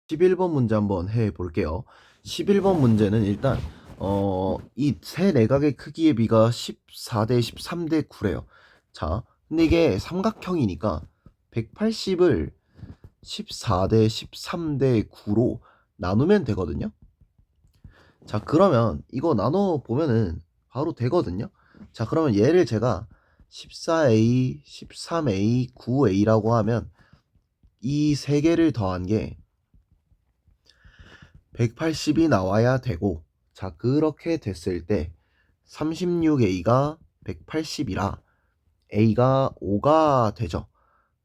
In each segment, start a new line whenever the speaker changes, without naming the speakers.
11번 문제 한번 해 볼게요. 11번 문제는 일단 이 세 내각의 크기의 비가 14대 13대 9래요. 자, 근데 이게 삼각형이니까 180을 14대 13대 9로 나누면 되거든요. 자, 그러면 이거 나눠 보면은 바로 되거든요. 자, 그러면 얘를 제가 14a, 13a, 9a라고 하면 이 세 개를 더한 게 180이 나와야 되고, 자, 그렇게 됐을 때 36a가 180이라 a가 5가 되죠.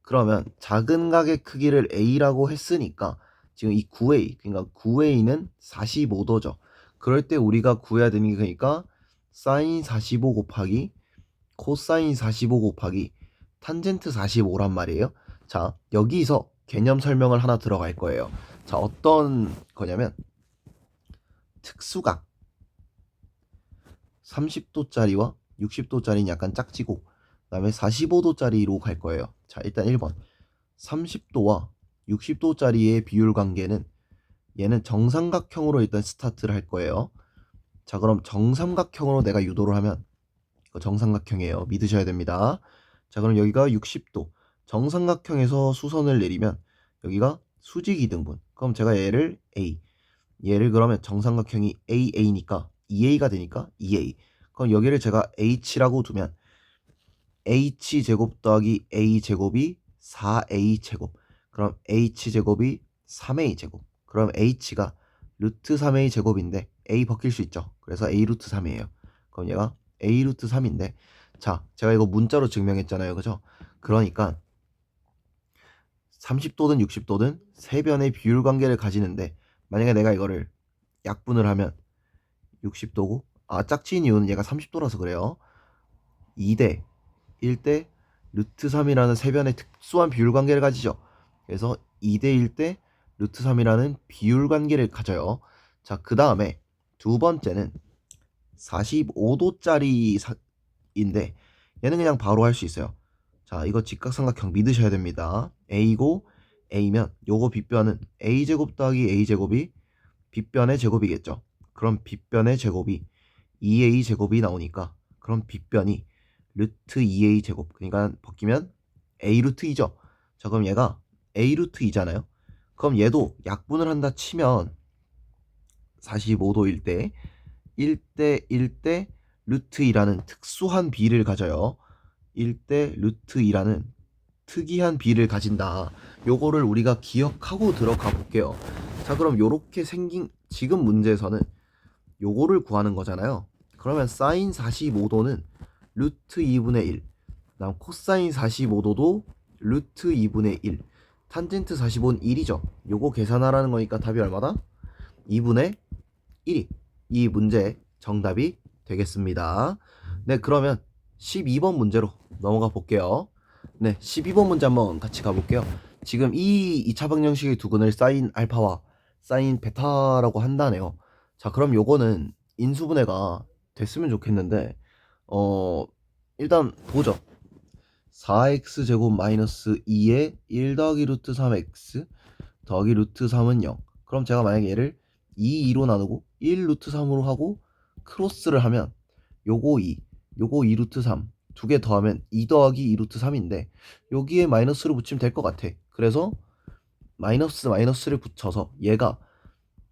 그러면 작은 각의 크기를 a라고 했으니까 지금 이 9a, 그러니까 9a는 45도죠. 그럴 때 우리가 구해야 되는 게 그러니까 사인 45 곱하기 코사인 45 곱하기 탄젠트 45란 말이에요. 자, 여기서 개념 설명을 하나 들어갈 거예요. 자, 어떤 거냐면 특수각 30도짜리와 60도짜리는 약간 짝지고 그 다음에 45도짜리로 갈 거예요. 자, 일단 1번 30도와 60도짜리의 비율 관계는 얘는 정삼각형으로 일단 스타트를 할 거예요. 자, 그럼 정삼각형으로 내가 유도를 하면 이거 정삼각형이에요. 믿으셔야 됩니다. 자, 그럼 여기가 60도 정삼각형에서 수선을 내리면 여기가 수직이등분. 그럼 제가 얘를 A, 얘를 그러면 정삼각형이 AA니까 2A가 되니까 2A. 그럼 여기를 제가 H라고 두면 H제곱 더하기 A제곱이 4A제곱. 그럼 H제곱이 3A제곱. 그럼 H가 루트 3A제곱인데 A 벗길 수 있죠. 그래서 A 루트 3이에요. 그럼 얘가 A 루트 3인데, 자, 제가 이거 문자로 증명했잖아요. 그죠? 그러니까 30도든 60도든 세 변의 비율 관계를 가지는데, 만약에 내가 이거를 약분을 하면 60도고, 짝지인 이유는 얘가 30도라서 그래요. 2대 1대 루트 3이라는 세 변의 특수한 비율 관계를 가지죠. 그래서 2대 1대 루트 3이라는 비율 관계를 가져요. 자, 그 다음에 두 번째는 45도짜리인데 얘는 그냥 바로 할 수 있어요. 자, 이거 직각삼각형 믿으셔야 됩니다. A고 A면 요거 빗변은 A제곱 더하기 A제곱이 빗변의 제곱이겠죠. 그럼 빗변의 제곱이 2A제곱이 나오니까 그럼 빗변이 루트 2A제곱, 그러니까 벗기면 A 루트 2죠. 자, 그럼 얘가 A 루트 2잖아요. 그럼 얘도 약분을 한다 치면 45도일 때 1대 1대 루트 2라는 특수한 비를 가져요. 1대 루트 2라는 특이한 비를 가진다. 요거를 우리가 기억하고 들어가 볼게요. 자, 그럼 요렇게 생긴 지금 문제에서는 요거를 구하는 거잖아요. 그러면 사인 45도는 루트 2분의 1, 그다음 코사인 45도도 루트 2분의 1, 탄젠트 45는 1이죠. 요거 계산하라는 거니까 답이 얼마다? 2분의 1이 이 문제의 정답이 되겠습니다. 네, 그러면 12번 문제로 넘어가 볼게요. 네, 12번 문제 한번 같이 가볼게요. 지금 이 2차 방정식의 두근을 사인 알파와 사인 베타라고 한다네요. 자, 그럼 요거는 인수분해가 됐으면 좋겠는데 일단 보죠. 4x 제곱 마이너스 2에 1 더하기 루트 3x 더하기 루트 3은 0. 그럼 제가 만약에 얘를 2로 나누고 1 루트 3으로 하고 크로스를 하면 요거 2, 요거 2 루트 3 두 개 더하면 2 더하기 2 루트 3인데 여기에 마이너스를 붙이면 될 것 같아. 그래서 마이너스를 붙여서 얘가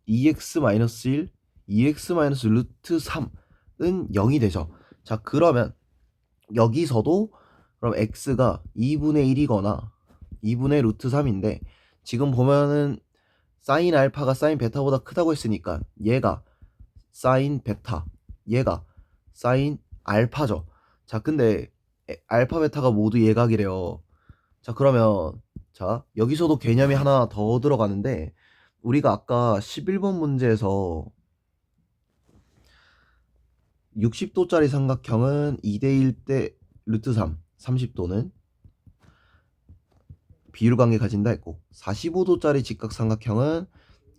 2x 마이너스 1, 2x 마이너스 루트 3은 0이 되죠. 자, 그러면 여기서도 그럼 x가 2분의 1이거나 2분의 루트 3인데 지금 보면은 사인 알파가 사인 베타보다 크다고 했으니까 얘가 사인 베타, 얘가 사인 알파죠. 자, 근데 알파 베타가 모두 예각이래요. 자, 그러면 자, 여기서도 개념이 하나 더 들어가는데 우리가 아까 11번 문제에서 60도짜리 삼각형은 2대 1대 루트 3, 30도는 비율 관계 가진다 했고 45도짜리 직각삼각형은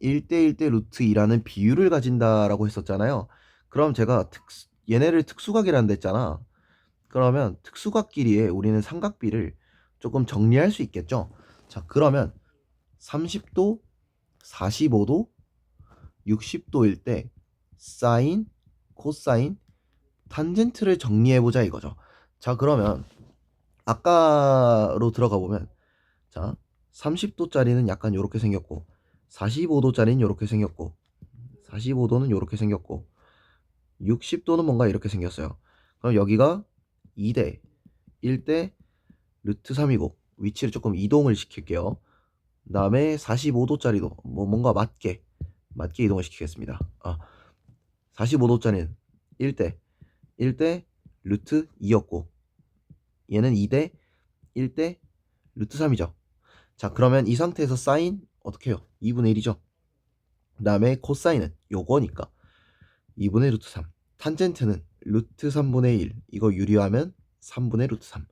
1대 1대 루트 2라는 비율을 가진다라고 했었잖아요. 그럼 제가 얘네를 특수각이라는 데 했잖아. 그러면 특수각끼리에 우리는 삼각비를 조금 정리할 수 있겠죠. 자, 그러면 30도 45도, 60도일 때 사인, 코사인, 탄젠트를 정리해보자 이거죠. 자, 그러면 아까로 들어가 보면, 자, 30도짜리는 약간 요렇게 생겼고 45도짜리는 요렇게 생겼고 45도는 요렇게 생겼고 60도는 뭔가 이렇게 생겼어요. 그럼 여기가 2대 1대 루트 3이고 위치를 조금 이동을 시킬게요. 그 다음에 45도짜리도 뭔가 맞게 이동을 시키겠습니다. 45도짜리는 1대 루트 2였고 얘는 2대 1대 루트 3이죠. 자, 그러면 이 상태에서 사인 어떻게 해요? 2분의 1이죠. 그 다음에 코사인은 요거니까 2분의 루트 3. 탄젠트는 루트 3분의 1. 이거 유리하면 3분의 루트 3.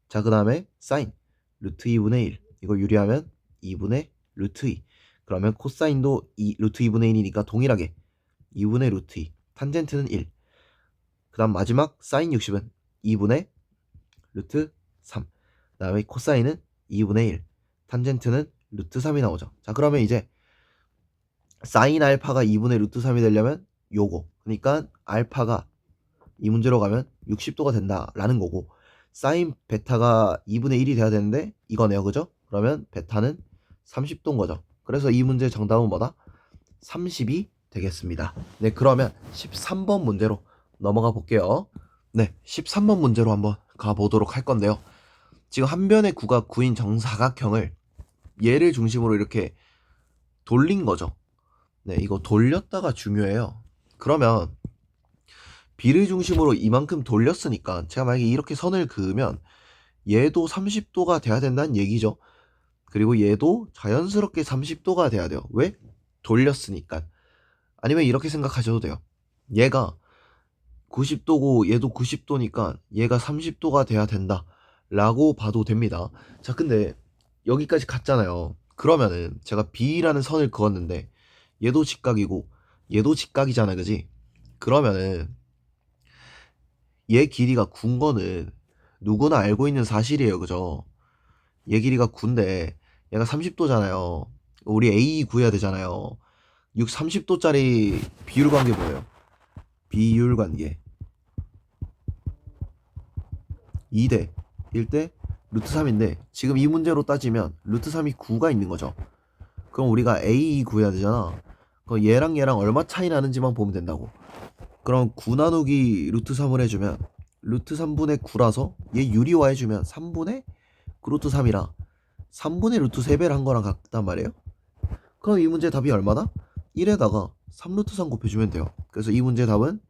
자, 그 다음에 사인 루트 2분의 1. 이거 유리하면 2분의 루트 2. 그러면 코사인도 루트 2분의 1이니까 동일하게 2분의 루트 2. 탄젠트는 1. 그 다음 마지막 사인 60은 2분의 루트 3. 그 다음에 코사인은 2분의 1. 탄젠트는 루트 3이 나오죠. 자, 그러면 이제 사인 알파가 2분의 루트 3이 되려면 요거. 그러니까 알파가 이 문제로 가면 60도가 된다라는 거고 사인 베타가 2분의 1이 돼야 되는데 이거네요. 그죠? 그러면 베타는 30도인 거죠. 그래서 이 문제의 정답은 뭐다? 30이 되겠습니다. 네, 그러면 13번 문제로 넘어가 볼게요. 네, 13번 문제로 한번 가보도록 할 건데요. 지금 한 변의 구가 9인 정사각형을 얘를 중심으로 이렇게 돌린 거죠. 네, 이거 돌렸다가 중요해요. 그러면 B를 중심으로 이만큼 돌렸으니까 제가 만약에 이렇게 선을 그으면 얘도 30도가 돼야 된다는 얘기죠. 그리고 얘도 자연스럽게 30도가 돼야 돼요. 왜? 돌렸으니까. 아니면 이렇게 생각하셔도 돼요. 얘가 90도고 얘도 90도니까 얘가 30도가 돼야 된다 라고 봐도 됩니다. 자, 근데 여기까지 갔잖아요. 그러면은 제가 B라는 선을 그었는데 얘도 직각이고 얘도 직각이잖아, 그지? 그러면은 얘 길이가 9인 거는 누구나 알고 있는 사실이에요, 그죠? 얘 길이가 9인데 얘가 30도잖아요. 우리 A 구해야 되잖아요. 30도짜리 비율 관계 뭐예요? 비율 관계 2대 1대 루트 3인데 지금 이 문제로 따지면 루트 3이 9가 있는 거죠. 그럼 우리가 A 구해야 되잖아. 그럼 얘랑 얼마 차이 나는지만 보면 된다고. 그럼 9 나누기 루트 3을 해주면 루트 3분의 9라서 얘 유리화 해주면 3분의 루트 3이라 3분의 루트 3배를 한 거랑 같단 말이에요. 그럼 이 문제 답이 얼마다? 1에다가 3루트 3 곱해주면 돼요. 그래서 이 문제 답은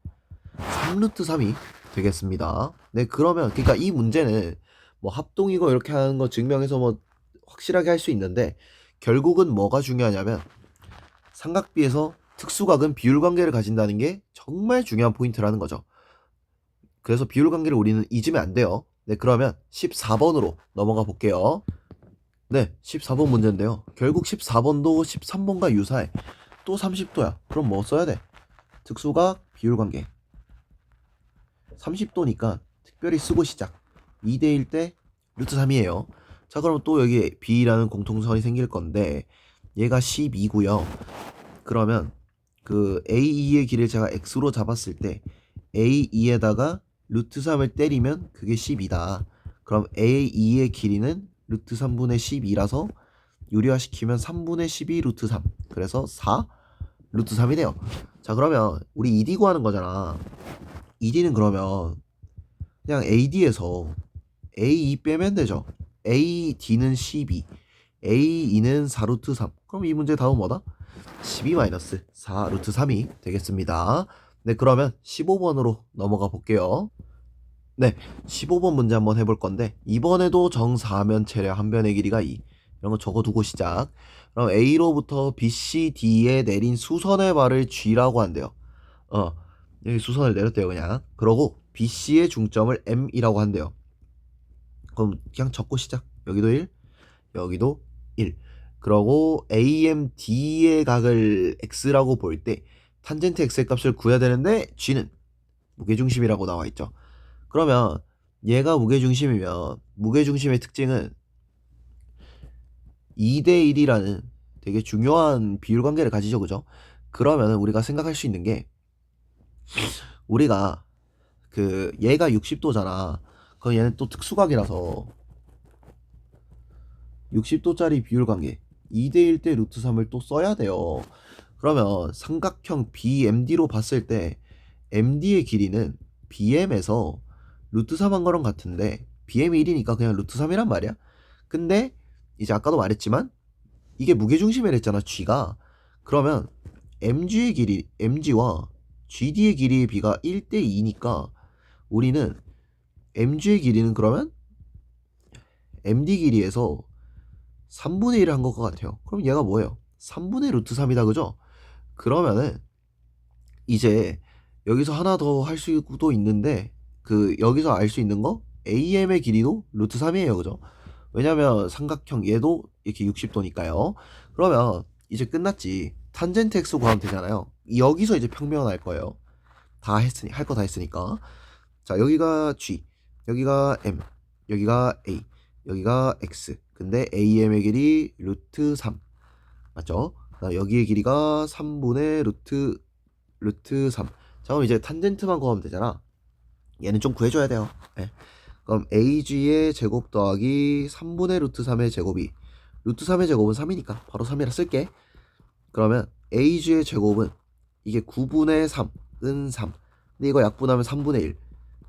3루트 3이 되겠습니다. 네, 그러면 그러니까 이 문제는 뭐 합동이고 이렇게 하는 거 증명해서 뭐 확실하게 할 수 있는데 결국은 뭐가 중요하냐면 삼각비에서 특수각은 비율 관계를 가진다는 게 정말 중요한 포인트라는 거죠. 그래서 비율 관계를 우리는 잊으면 안 돼요. 네, 그러면 14번으로 넘어가 볼게요. 네, 14번 문제인데요. 결국 14번도 13번과 유사해. 또 30도야. 그럼 뭐 써야 돼? 특수각 비율 관계. 30도니까 특별히 쓰고 시작. 2대 1대 루트 3이에요. 자, 그럼 또 여기 B라는 공통선이 생길 건데 얘가 12고요. 그러면 그 A2의 길이를 제가 X로 잡았을 때 A2에다가 루트 3을 때리면 그게 10이다. 그럼 A2의 길이는 루트 3분의 12라서 유리화시키면 3분의 12 루트 3. 그래서 4 루트 3이네요. 자, 그러면 우리 ED 구하는 거잖아. ED는 그러면 그냥 AD에서 A2 빼면 되죠. AD는 12, A2는 4 루트 3. 그럼 이 문제 답은 뭐다? 12-4 루트 3이 되겠습니다. 네, 그러면 15번으로 넘어가 볼게요. 네, 15번 문제 한번 해볼 건데 이번에도 정사면체래 한 변의 길이가 2. 이런 거 적어두고 시작. 그럼 A로부터 B, C, D에 내린 수선의 발을 G라고 한대요. 여기 수선을 내렸대요, 그냥. 그러고 B, C의 중점을 M이라고 한대요. 그럼 그냥 적고 시작. 여기도 1, 여기도 1. 그러고 AMD의 각을 X라고 볼 때 탄젠트 X의 값을 구해야 되는데 G는 무게중심이라고 나와 있죠. 그러면 얘가 무게중심이면 무게중심의 특징은 2대 1이라는 되게 중요한 비율 관계를 가지죠, 그죠? 그러면 우리가 생각할 수 있는 게 우리가 그 얘가 60도잖아. 그럼 얘는 또 특수각이라서 60도짜리 비율 관계 2대1 대 루트 3을 또 써야 돼요. 그러면 삼각형 BMD로 봤을 때 MD의 길이는 BM에서 루트 3 한 거랑 같은데 BM이 1이니까 그냥 루트 3이란 말이야. 근데 이제 아까도 말했지만 이게 무게중심이라 했잖아, G가. 그러면 MG의 길이, MG와 GD의 길이의 비가 1대 2니까 우리는 MG의 길이는 그러면 MD 길이에서 3분의 1을 한 것 같아요. 그럼 얘가 뭐예요? 3분의 루트 3이다, 그죠? 그러면은 이제 여기서 하나 더 할 수도 있는데 그 여기서 알 수 있는 거 AM의 길이도 루트 3이에요, 그죠? 왜냐면 삼각형 얘도 이렇게 60도니까요. 그러면 이제 끝났지. 탄젠트 x 구하면 되잖아요. 여기서 이제 평면을 할 거예요. 다 했으니 할 거 다 했으니까. 자, 여기가 G, 여기가 M, 여기가 A, 여기가 X. 근데 AM의 길이 루트 3 맞죠? 여기의 길이가 3분의 루트 3. 자, 그럼 이제 탄젠트만 구하면 되잖아. 얘는 좀 구해줘야 돼요. 네. 그럼 AG의 제곱 더하기 3분의 루트 3의 제곱이 루트 3의 제곱은 3이니까 바로 3이라 쓸게. 그러면 AG의 제곱은 이게 9분의 3은 3. 근데 이거 약분하면 3분의 1.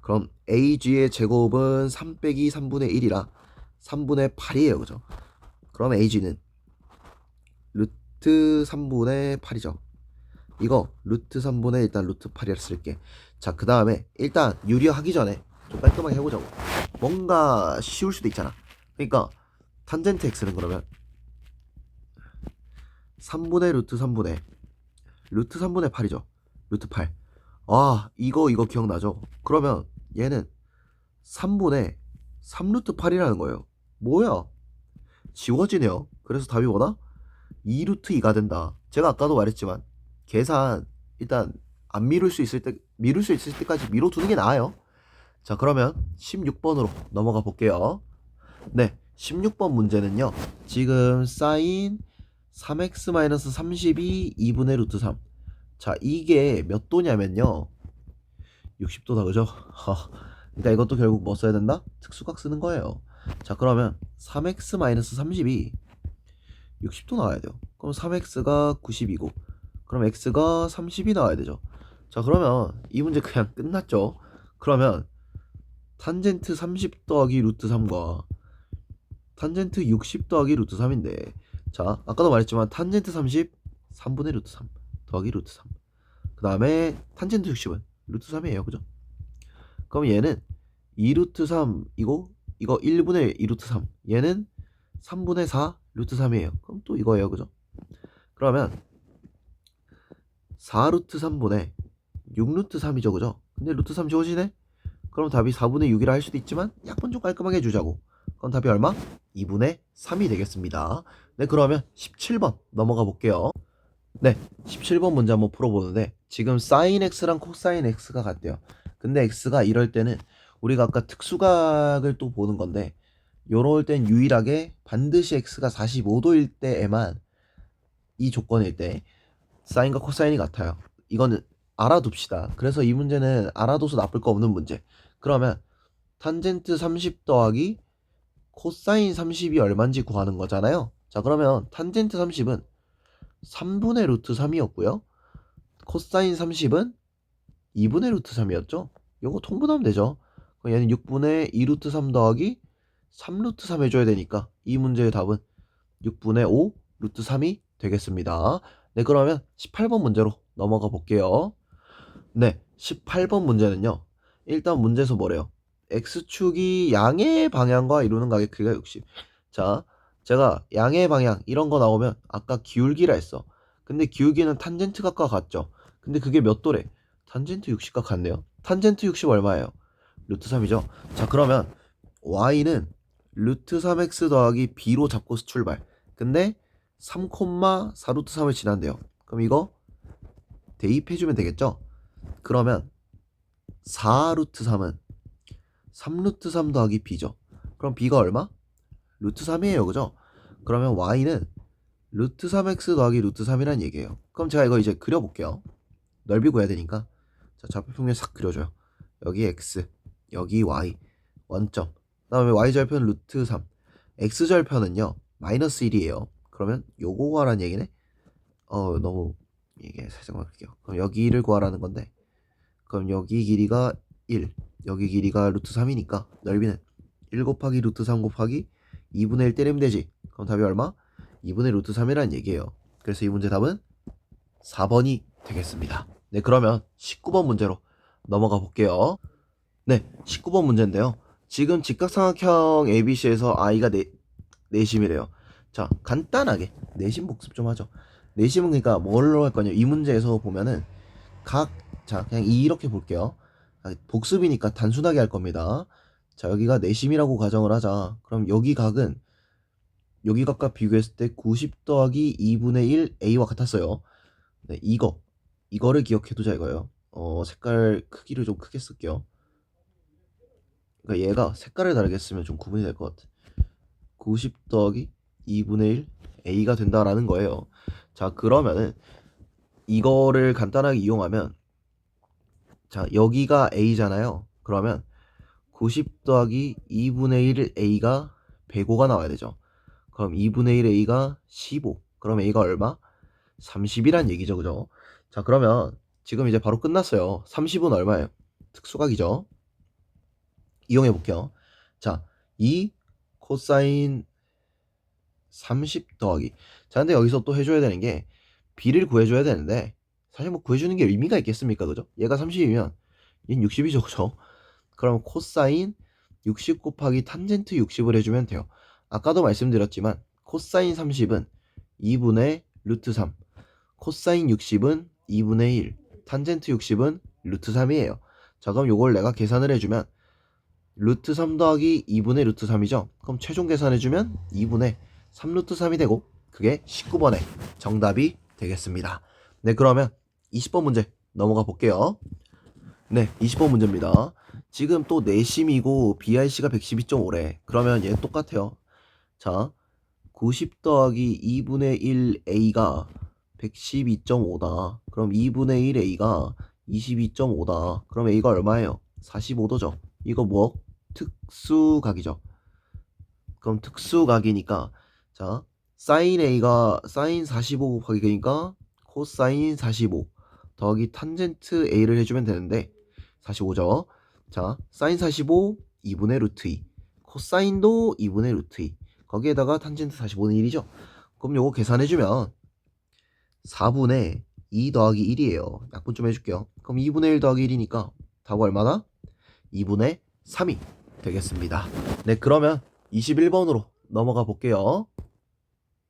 그럼 AG의 제곱은 3 빼기 3분의 1이라 3분의 8이에요, 그죠? 그럼 AG는 루트 3분의 8이죠. 이거 루트 3분의 일단 루트 8이라 쓸게. 자, 그 다음에 일단 유리하기 전에 좀 깔끔하게 해보자고. 뭔가 쉬울 수도 있잖아. 그러니까 탄젠트 x는 그러면 3분의 루트 3분의 8이죠. 루트 8. 아, 이거 기억나죠? 그러면 얘는 3분의 3루트 8이라는 거예요. 뭐야? 지워지네요. 그래서 답이 뭐다? 2루트 2가 된다. 제가 아까도 말했지만 계산 일단 안 미룰 수 있을 때까지 미뤄두는 게 나아요. 자, 그러면 16번으로 넘어가 볼게요. 네, 16번 문제는요. 지금 사인 3x-32 2분의 루트 3. 자, 이게 몇 도냐면요. 60도다, 그죠? 그러니까 이것도 결국 뭐 써야 된다? 특수각 쓰는 거예요. 자, 그러면 3x-32 60도 나와야 돼요. 그럼 3x가 90이고 그럼 x가 30이 나와야 되죠. 자, 그러면 이 문제 그냥 끝났죠. 그러면 탄젠트 30 더하기 루트 3과 탄젠트 60 더하기 루트 3인데, 자, 아까도 말했지만 탄젠트 30 3분의 루트 3 더하기 루트 3. 그 다음에 탄젠트 60은 루트 3이에요, 그죠? 그럼 얘는 2루트 3이고 이거 1분의 2루트 3, 얘는 3분의 4 루트 3이에요. 그럼 또 이거예요, 그죠? 그러면 4루트 3분의 6루트 3이죠, 그죠? 근데 루트 3 지워지네? 그럼 답이 4분의 6이라 할 수도 있지만 약분 좀 깔끔하게 해주자고. 그럼 답이 얼마? 2분의 3이 되겠습니다. 네, 그러면 17번 넘어가 볼게요. 네, 17번 문제 한번 풀어보는데 지금 사인 x랑 코사인 x가 같대요. 근데 x가 이럴 때는 우리가 아까 특수각을 또 보는 건데 요럴 땐 유일하게 반드시 x가 45도일 때에만 이 조건일 때 사인과 코사인이 같아요. 이거는 알아둡시다. 그래서 이 문제는 알아둬서 나쁠 거 없는 문제. 그러면 탄젠트 30 더하기 코사인 30이 얼마인지 구하는 거잖아요. 자, 그러면 탄젠트 30은 3분의 루트 3이었고요. 코사인 30은 2분의 루트 3이었죠. 요거 통분하면 되죠. 그럼 얘는 6분의 2 루트 3 더하기 3 루트 3 해줘야 되니까 이 문제의 답은 6분의 5 루트 3이 되겠습니다. 네, 그러면 18번 문제로 넘어가 볼게요. 네, 18번 문제는요. 일단 문제에서 뭐래요? x축이 양의 방향과 이루는 각의 크기가 60. 자, 제가 양의 방향 이런 거 나오면 아까 기울기라 했어. 근데 기울기는 탄젠트 각과 같죠. 근데 그게 몇 도래? 탄젠트 60각 같네요. 탄젠트 60 얼마예요? 루트 3이죠. 자, 그러면 y는 루트 3x 더하기 b로 잡고 출발. 근데 3, 4 루트 3을 지난대요. 그럼 이거 대입해주면 되겠죠? 그러면 4 루트 3은 3 루트 3 더하기 b죠. 그럼 b가 얼마? 루트 3이에요, 그죠? 그러면 y는 루트 3x 더하기 루트 3이란 얘기예요. 그럼 제가 이거 이제 그려볼게요. 넓이 구해야 되니까. 자, 좌표평면 싹 그려줘요. 여기 x, 여기 y, 원점. 그 다음에 y절편 루트 3. x절편은요, 마이너스 1이에요. 그러면 요거 구하라는 얘기네? 너무 이게 살짝만 할게요. 그럼 여기를 구하라는 건데, 그럼 여기 길이가 1, 여기 길이가 루트 3이니까 넓이는 1 곱하기 루트 3 곱하기 2분의 1 때리면 되지. 그럼 답이 얼마? 2분의 루트 3이라는 얘기예요. 그래서 이 문제 답은 4번이 되겠습니다. 네, 그러면 19번 문제로 넘어가 볼게요. 네, 19번 문제인데요. 지금 직각삼각형 ABC에서 I가 내심이래요. 자, 간단하게 내심 복습 좀 하죠. 내심은 그러니까 뭘로 할 거냐? 이 문제에서 보면은 자, 그냥 이렇게 볼게요. 복습이니까 단순하게 할 겁니다. 자, 여기가 내심이라고 가정을 하자. 그럼 여기 각은 여기 각과 비교했을 때 90 더하기 2분의 1 A와 같았어요. 네, 이거를 기억해두자 이거예요. 색깔 크기를 좀 크게 쓸게요. 그러니까 얘가 색깔을 다르게 쓰면 좀 구분이 될 것 같아. 90 더하기 2분의 1 A가 된다라는 거예요. 자, 그러면은 이거를 간단하게 이용하면, 자, 여기가 A잖아요. 그러면 90 더하기 2분의 1 A가 105가 나와야 되죠. 그럼 2분의 1 A가 15. 그럼 A가 얼마? 30이란 얘기죠, 그죠? 자, 그러면 지금 이제 바로 끝났어요. 30은 얼마예요? 특수각이죠. 이용해 볼게요. 자, 2 코사인 30 더하기. 자, 근데 여기서 또 해줘야 되는 게 B를 구해줘야 되는데, 사실 뭐 구해주는 게 의미가 있겠습니까, 그죠? 얘가 30이면 얘는 60이죠, 그죠? 그럼 코사인 60 곱하기 탄젠트 60을 해주면 돼요. 아까도 말씀드렸지만 코사인 30은 2분의 루트 3, 코사인 60은 2분의 1, 탄젠트 60은 루트 3이에요. 자, 그럼 요걸 내가 계산을 해주면 루트 3 더하기 2분의 루트 3이죠. 그럼 최종 계산해주면 2분의 3 루트 3이 되고, 그게 19번의 정답이 되겠습니다. 네, 그러면 20번 문제 넘어가 볼게요. 네, 20번 문제입니다. 지금 또 내심이고 BRC가 112.5래. 그러면 얘 똑같아요. 자, 90 더하기 2분의 1A가 112.5다. 그럼 2분의 1A가 22.5다. 그럼 A가 얼마예요? 45도죠. 이거 뭐? 특수각이죠. 그럼 특수각이니까, 자, 사인 A가 사인 45 곱하기 그러니까 코사인 45 더하기 탄젠트 A를 해주면 되는데, 45죠. 자, 사인 45 2분의 루트 2, 코사인도 2분의 루트 2, 거기에다가 탄젠트 45는 1이죠. 그럼 요거 계산해주면 4분의 2 더하기 1이에요. 약분 좀 해줄게요. 그럼 2분의 1 더하기 1이니까 답은 얼마나? 2분의 3이 되겠습니다. 네, 그러면 21번으로 넘어가 볼게요.